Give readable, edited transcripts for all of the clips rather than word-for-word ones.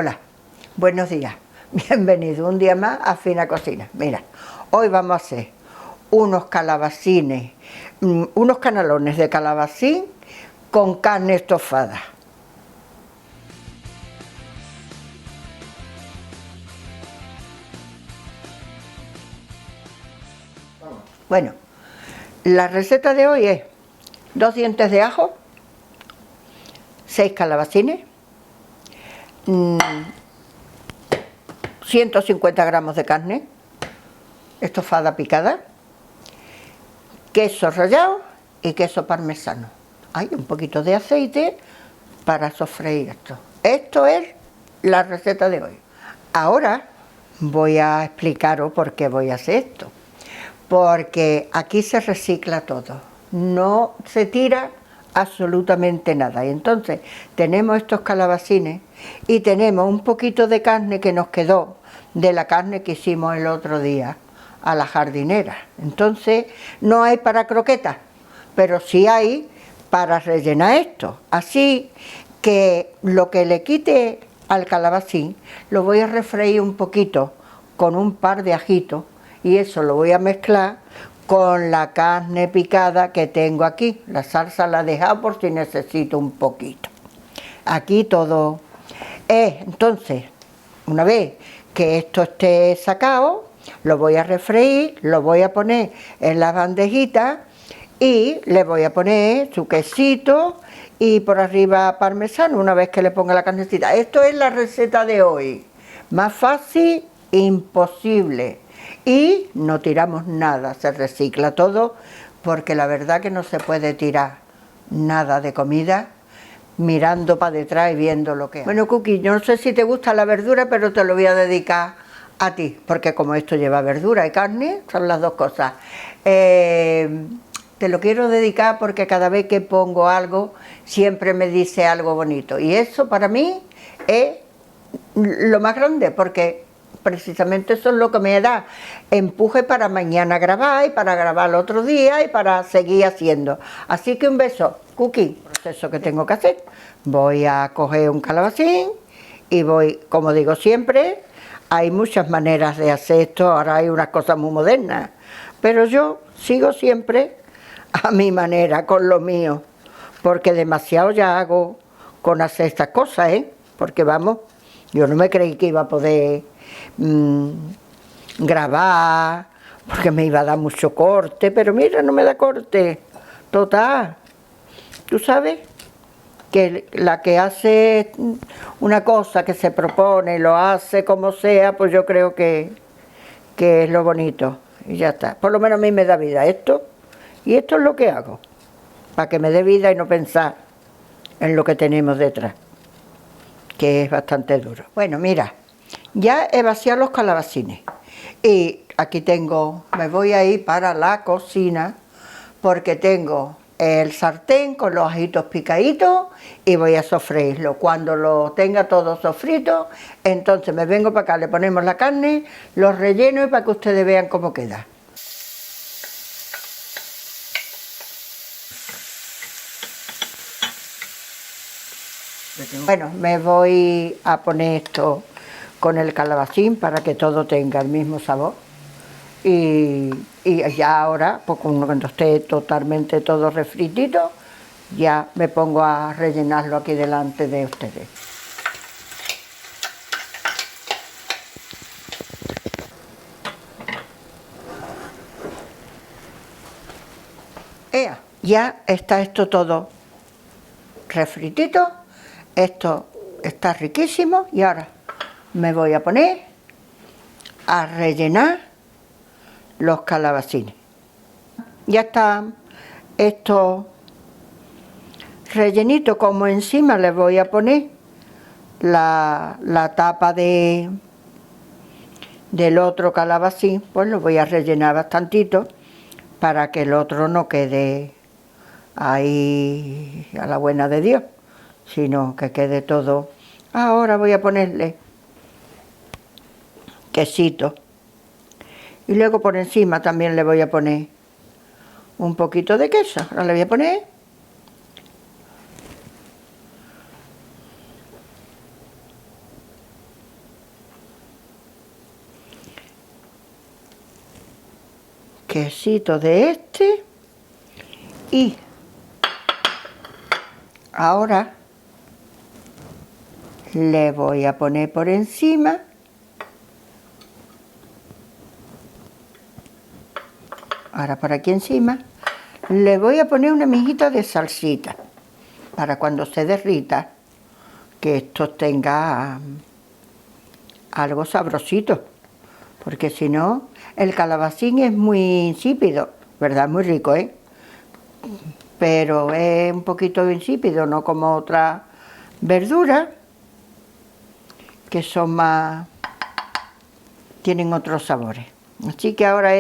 Hola, buenos días. Bienvenido un día más a Fina Cocina. Mira, hoy vamos a hacer unos calabacines, unos canalones de calabacín con carne estofada. Bueno, la receta de hoy es 2 dientes de ajo, 6 calabacines, 150 gramos de carne estofada picada, queso rallado y queso parmesano. Hay un poquito de aceite para sofreír esto. Esto es la receta de hoy. Ahora voy a explicaros por qué voy a hacer esto. Porque aquí se recicla todo, no se tira absolutamente nada. Y entonces tenemos estos calabacines y tenemos un poquito de carne que nos quedó de la carne que hicimos el otro día a la jardinera. Entonces no hay para croquetas, pero sí hay para rellenar esto. Así que lo que le quite al calabacín lo voy a refreír un poquito con un par de ajitos y eso lo voy a mezclar con la carne picada que tengo aquí. La salsa la he dejado por si necesito un poquito. Aquí todo entonces, una vez que esto esté sacado, lo voy a refreír, lo voy a poner en la bandejita y le voy a poner su quesito y por arriba parmesano una vez que le ponga la carnecita. Esto es la receta de hoy. Más fácil, imposible. Y no tiramos nada, se recicla todo, porque la verdad que no se puede tirar nada de comida mirando para detrás y viendo lo que hay. Bueno, Cookie, yo no sé si te gusta la verdura, pero te lo voy a dedicar a ti, porque como esto lleva verdura y carne, son las dos cosas. Te lo quiero dedicar porque cada vez que pongo algo, siempre me dice algo bonito. Y eso para mí es lo más grande, porque precisamente eso es lo que me da empuje para mañana grabar y para grabar el otro día y para seguir haciendo. Así que un beso, Cookie. El proceso que tengo que hacer, voy a coger un calabacín y voy, como digo siempre, hay muchas maneras de hacer esto, ahora hay unas cosas muy modernas, pero yo sigo siempre a mi manera, con lo mío, porque demasiado ya hago con hacer estas cosas, porque vamos, yo no me creí que iba a poder grabar, porque me iba a dar mucho corte, pero mira, no me da corte, total. Tú sabes que la que hace una cosa, que se propone, lo hace como sea, pues yo creo que es lo bonito, y ya está. Por lo menos a mí me da vida esto, y esto es lo que hago, para que me dé vida y no pensar en lo que tenemos detrás, que es bastante duro. Bueno, mira, ya he vaciado los calabacines y aquí tengo, me voy a ir para la cocina porque tengo el sartén con los ajitos picaditos y voy a sofreírlo. Cuando lo tenga todo sofrito, entonces me vengo para acá, le ponemos la carne, los relleno y para que ustedes vean cómo queda. Bueno, me voy a poner esto con el calabacín para que todo tenga el mismo sabor. Y ya ahora, pues cuando esté totalmente todo refritito, ya me pongo a rellenarlo aquí delante de ustedes. Ya está esto todo refritito, esto está riquísimo y ahora me voy a poner a rellenar los calabacines. Ya está esto rellenito, como encima le voy a poner la tapa del otro calabacín, pues lo voy a rellenar bastantito para que el otro no quede ahí a la buena de Dios, sino que quede todo. Ahora voy a ponerle quesito y luego por encima también le voy a poner un poquito de queso. Ahora le voy a poner quesito de este y ahora le voy a poner por encima por aquí encima le voy a poner una mijita de salsita para cuando se derrita que esto tenga algo sabrosito, porque si no el calabacín es muy insípido, ¿verdad? Muy rico, ¿eh? Pero es un poquito insípido, no como otras verduras que son más, tienen otros sabores. Así que ahora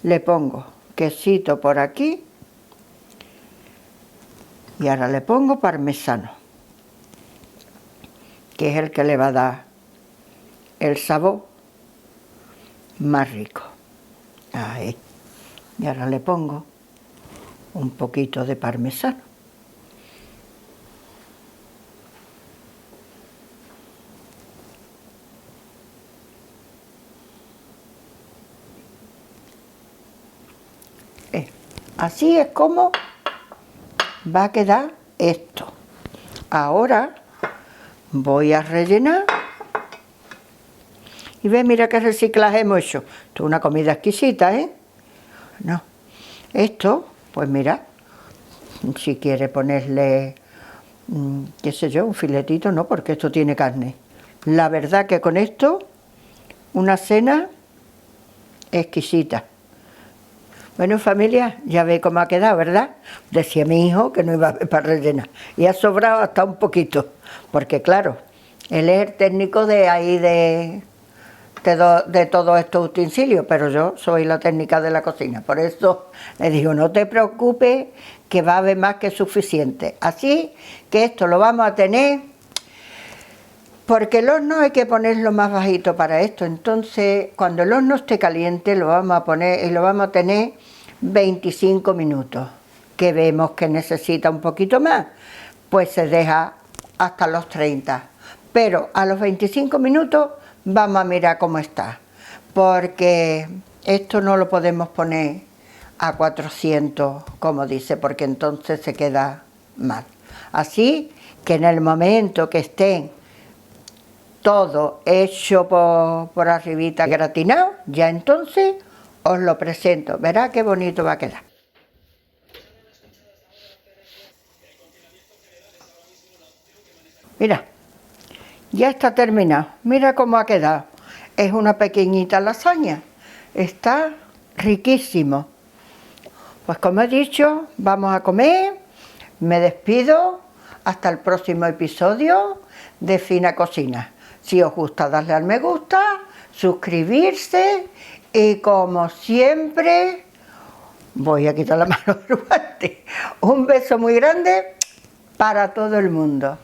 le pongo quesito por aquí y ahora le pongo parmesano, que es el que le va a dar el sabor más rico. Ahí. Y ahora le pongo un poquito de parmesano. Así es como va a quedar esto. Ahora voy a rellenar. Y ve, mira qué reciclaje hemos hecho. Esto es una comida exquisita, ¿eh? No. Esto, pues mira, si quiere ponerle, qué sé yo, un filetito, no, porque esto tiene carne. La verdad que con esto, una cena exquisita. Bueno, familia, ya veis cómo ha quedado, ¿verdad? Decía mi hijo que no iba a haber para rellenar. Y ha sobrado hasta un poquito, porque claro, él es el técnico de ahí de todos estos utensilios, pero yo soy la técnica de la cocina. Por eso le digo, no te preocupes, que va a haber más que suficiente. Así que esto lo vamos a tener, porque el horno hay que ponerlo más bajito para esto. Entonces, cuando el horno esté caliente, lo vamos a poner y lo vamos a tener 25 minutos. Que vemos que necesita un poquito más, pues se deja hasta los 30. Pero a los 25 minutos vamos a mirar cómo está, porque esto no lo podemos poner a 400, como dice, porque entonces se queda mal. Así que en el momento que estén todo hecho por arribita gratinado, ya entonces os lo presento. Verá qué bonito va a quedar. Mira, ya está terminado. Mira cómo ha quedado. Es una pequeñita lasaña. Está riquísimo. Pues como he dicho, vamos a comer. Me despido. Hasta el próximo episodio de Fina Cocina. Si os gusta, darle al me gusta, suscribirse y como siempre, voy a quitar la mano del guante. Un beso muy grande para todo el mundo.